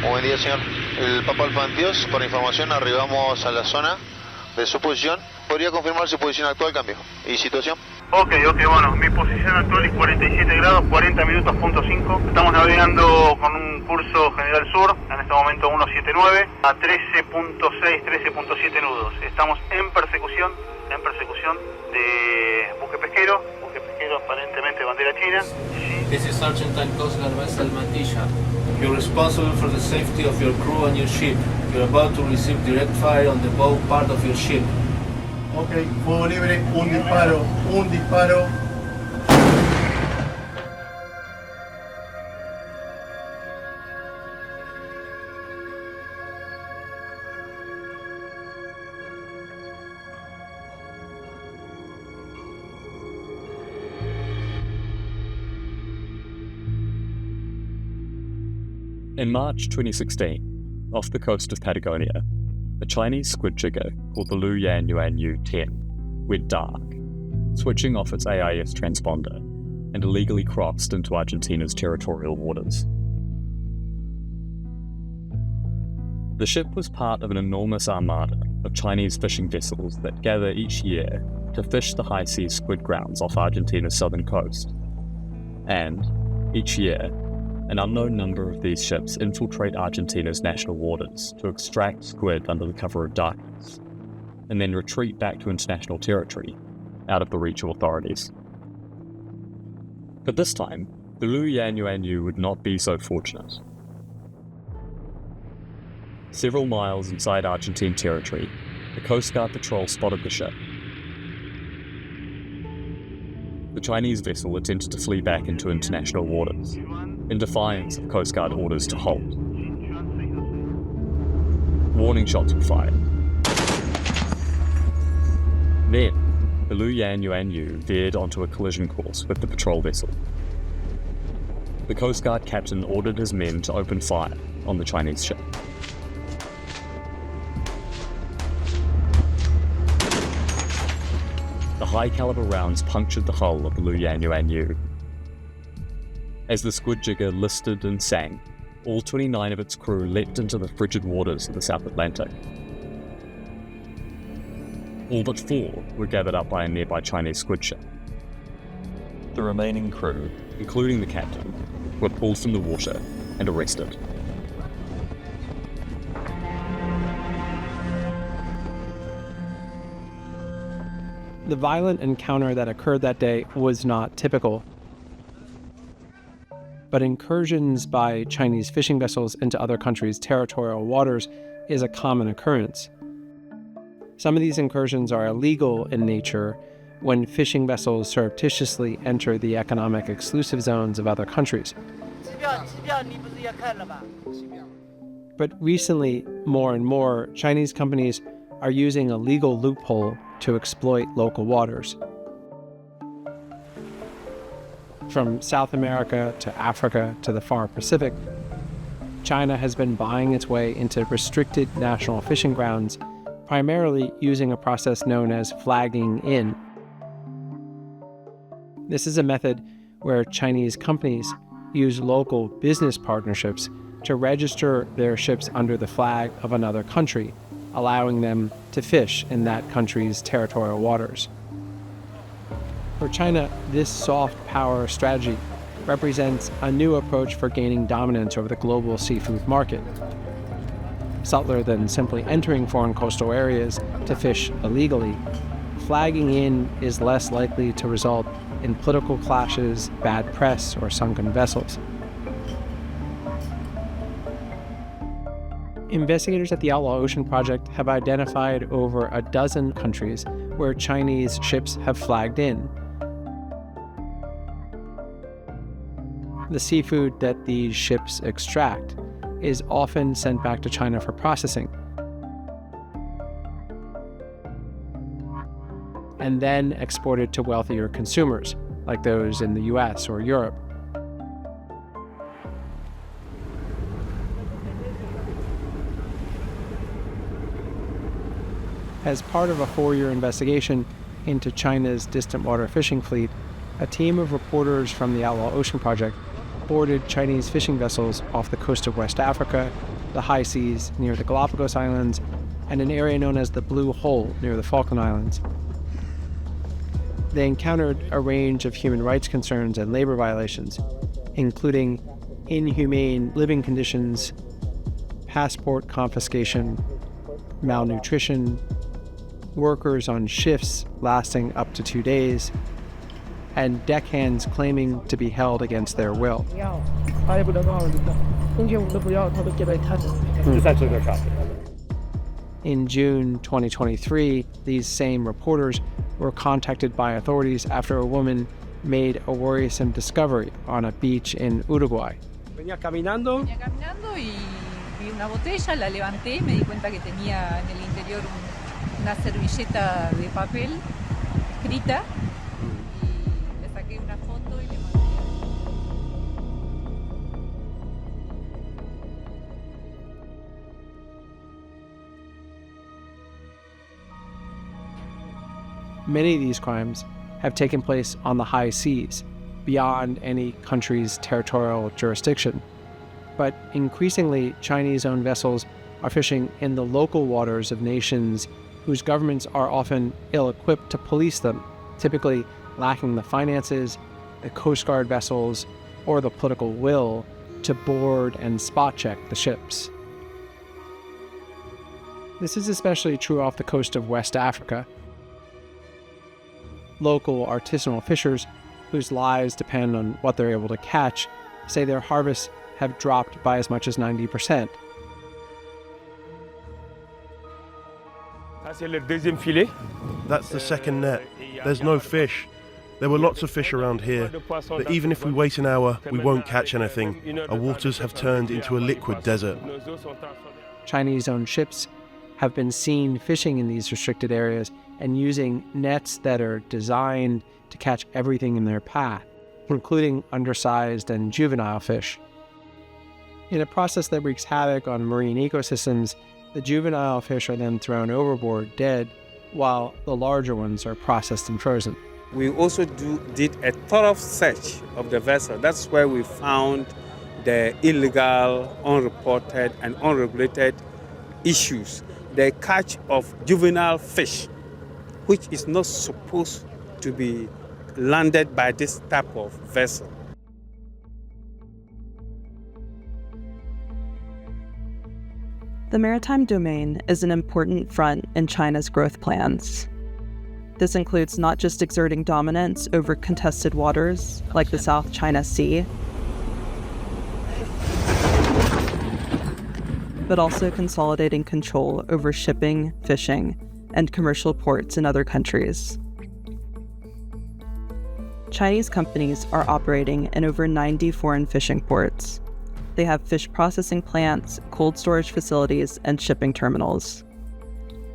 Buen día, señor. El Papa Alfa 22, por información, arribamos a la zona de su posición. ¿Podría confirmar su posición actual, cambio? ¿Y situación? Ok, bueno, mi posición actual es 47 grados, 40 minutos, punto 5. Estamos navegando con un curso general sur, en este momento 179, a 13.6, 13.7 nudos. Estamos en persecución de buque pesquero aparentemente bandera china. This is Argentine Coast Guard vessel Mantilla. You're responsible for the safety of your crew and your ship. You're about to receive direct fire on the bow part of your ship. Ok, fuego libre, un disparo. In March 2016, off the coast of Patagonia, a Chinese squid jigger called the Luyan Yuanyu 10 went dark, switching off its AIS transponder and illegally crossed into Argentina's territorial waters. The ship was part of an enormous armada of Chinese fishing vessels that gather each year to fish the high seas squid grounds off Argentina's southern coast. And, each year, an unknown number of these ships infiltrate Argentina's national waters to extract squid under the cover of darkness, and then retreat back to international territory, out of the reach of authorities. But this time, the Luyan Yuanyu would not be so fortunate. Several miles inside Argentine territory, the Coast Guard patrol spotted the ship. The Chinese vessel attempted to flee back into international waters, in defiance of Coast Guard orders to halt. Warning shots were fired. Then, the Luyan Yuanyu veered onto a collision course with the patrol vessel. The Coast Guard captain ordered his men to open fire on the Chinese ship. The high-caliber rounds punctured the hull of the Luyan Yuanyu. As the squid jigger listed and sank, all 29 of its crew leapt into the frigid waters of the South Atlantic. All but 4 were gathered up by a nearby Chinese squid ship. The remaining crew, including the captain, were pulled from the water and arrested. The violent encounter that occurred that day was not typical. But incursions by Chinese fishing vessels into other countries' territorial waters is a common occurrence. Some of these incursions are illegal in nature when fishing vessels surreptitiously enter the economic exclusive zones of other countries. But recently, more and more, Chinese companies are using a legal loophole to exploit local waters. From South America to Africa to the far Pacific, China has been buying its way into restricted national fishing grounds, primarily using a process known as flagging in. This is a method where Chinese companies use local business partnerships to register their ships under the flag of another country, allowing them to fish in that country's territorial waters. For China, this soft power strategy represents a new approach for gaining dominance over the global seafood market. Subtler than simply entering foreign coastal areas to fish illegally, flagging in is less likely to result in political clashes, bad press, or sunken vessels. Investigators at the Outlaw Ocean Project have identified over a dozen countries where Chinese ships have flagged in. The seafood that these ships extract is often sent back to China for processing, and then exported to wealthier consumers, like those in the US or Europe. As part of a 4-year investigation into China's distant water fishing fleet, a team of reporters from the Outlaw Ocean Project boarded Chinese fishing vessels off the coast of West Africa the high seas near the Galapagos Islands, and an area known as the Blue Hole near the Falkland Islands. They encountered a range of human rights concerns and labor violations, including inhumane living conditions, passport confiscation, malnutrition, workers on shifts lasting up to 2 days, and deckhands claiming to be held against their will. In June 2023, these same reporters were contacted by authorities after a woman made a worrisome discovery on a beach in Uruguay. Venía caminando y vi una botella, la levanté, me di cuenta que tenía en el interior una servilleta de papel escrita y le saqué una foto y le mandé. Many of these crimes have taken place on the high seas, beyond any country's territorial jurisdiction. But increasingly, Chinese-owned vessels are fishing in the local waters of nations whose governments are often ill-equipped to police them, typically lacking the finances, the Coast Guard vessels, or the political will to board and spot-check the ships. This is especially true off the coast of West Africa. Local artisanal fishers, whose lives depend on what they're able to catch, say their harvests have dropped by as much as 90%. That's the second net. There's no fish. There were lots of fish around here, but even if we wait an hour, we won't catch anything. Our waters have turned into a liquid desert. Chinese-owned ships have been seen fishing in these restricted areas and using nets that are designed to catch everything in their path, including undersized and juvenile fish. In a process that wreaks havoc on marine ecosystems, the juvenile fish are then thrown overboard dead, while the larger ones are processed and frozen. We also did a thorough search of the vessel. That's where we found the illegal, unreported, and unregulated issues. The catch of juvenile fish, which is not supposed to be landed by this type of vessel. The maritime domain is an important front in China's growth plans. This includes not just exerting dominance over contested waters like the South China Sea, but also consolidating control over shipping, fishing, and commercial ports in other countries. Chinese companies are operating in over 90 foreign fishing ports. They have fish processing plants, cold storage facilities, and shipping terminals.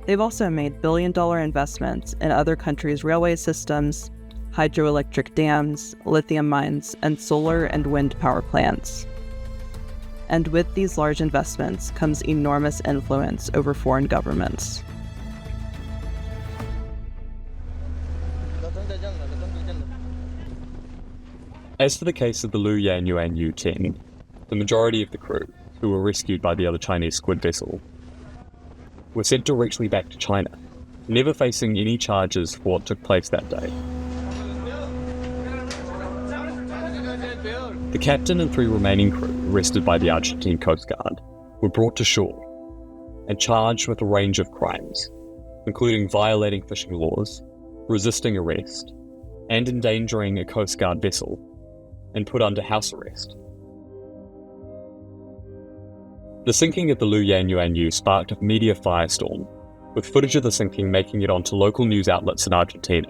They've also made billion-dollar investments in other countries' railway systems, hydroelectric dams, lithium mines, and solar and wind power plants. And with these large investments comes enormous influence over foreign governments. As for the case of the Luyan Yuan U-10, the majority of the crew, who were rescued by the other Chinese squid vessel, were sent directly back to China, never facing any charges for what took place that day. The captain and 3 remaining crew, arrested by the Argentine Coast Guard, were brought to shore and charged with a range of crimes, including violating fishing laws, resisting arrest, and endangering a Coast Guard vessel, and put under house arrest. The sinking of the Luyan Yuan U sparked a media firestorm, with footage of the sinking making it onto local news outlets in Argentina,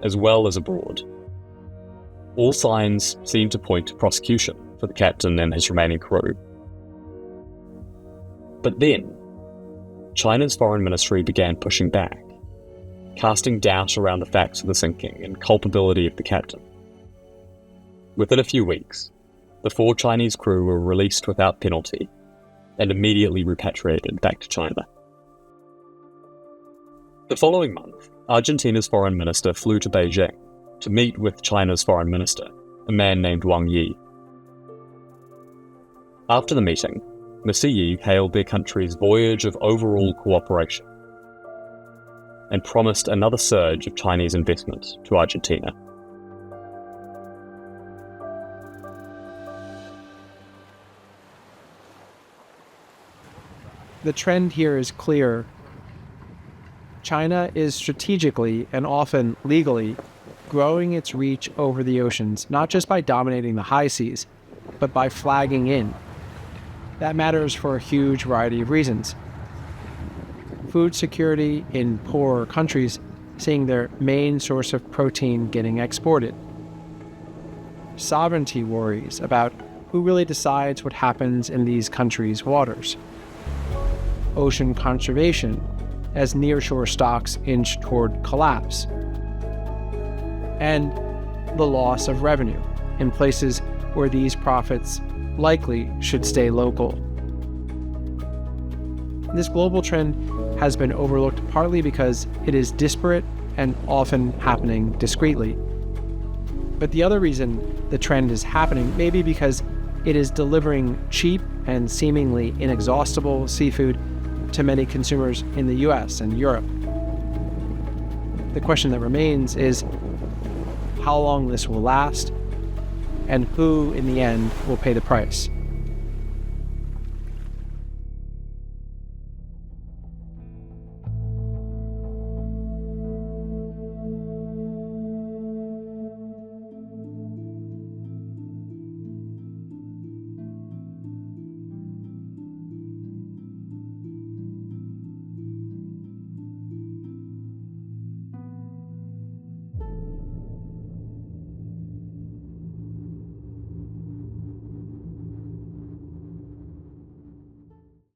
as well as abroad. All signs seemed to point to prosecution for the captain and his remaining crew. But then, China's foreign ministry began pushing back, casting doubt around the facts of the sinking and culpability of the captain. Within a few weeks, the 4 Chinese crew were released without penalty and immediately repatriated back to China. The following month, Argentina's foreign minister flew to Beijing to meet with China's foreign minister, a man named Wang Yi. After the meeting, McKenzie hailed their country's voyage of overall cooperation and promised another surge of Chinese investment to Argentina. The trend here is clear. China is strategically and often legally growing its reach over the oceans, not just by dominating the high seas, but by flagging in. That matters for a huge variety of reasons. Food security in poorer countries, seeing their main source of protein getting exported. Sovereignty worries about who really decides what happens in these countries' waters. Ocean conservation, as nearshore stocks inch toward collapse. And the loss of revenue in places where these profits likely should stay local. This global trend has been overlooked partly because it is disparate and often happening discreetly. But the other reason the trend is happening may be because it is delivering cheap and seemingly inexhaustible seafood to many consumers in the US and Europe. The question that remains is how long this will last and who in the end will pay the price.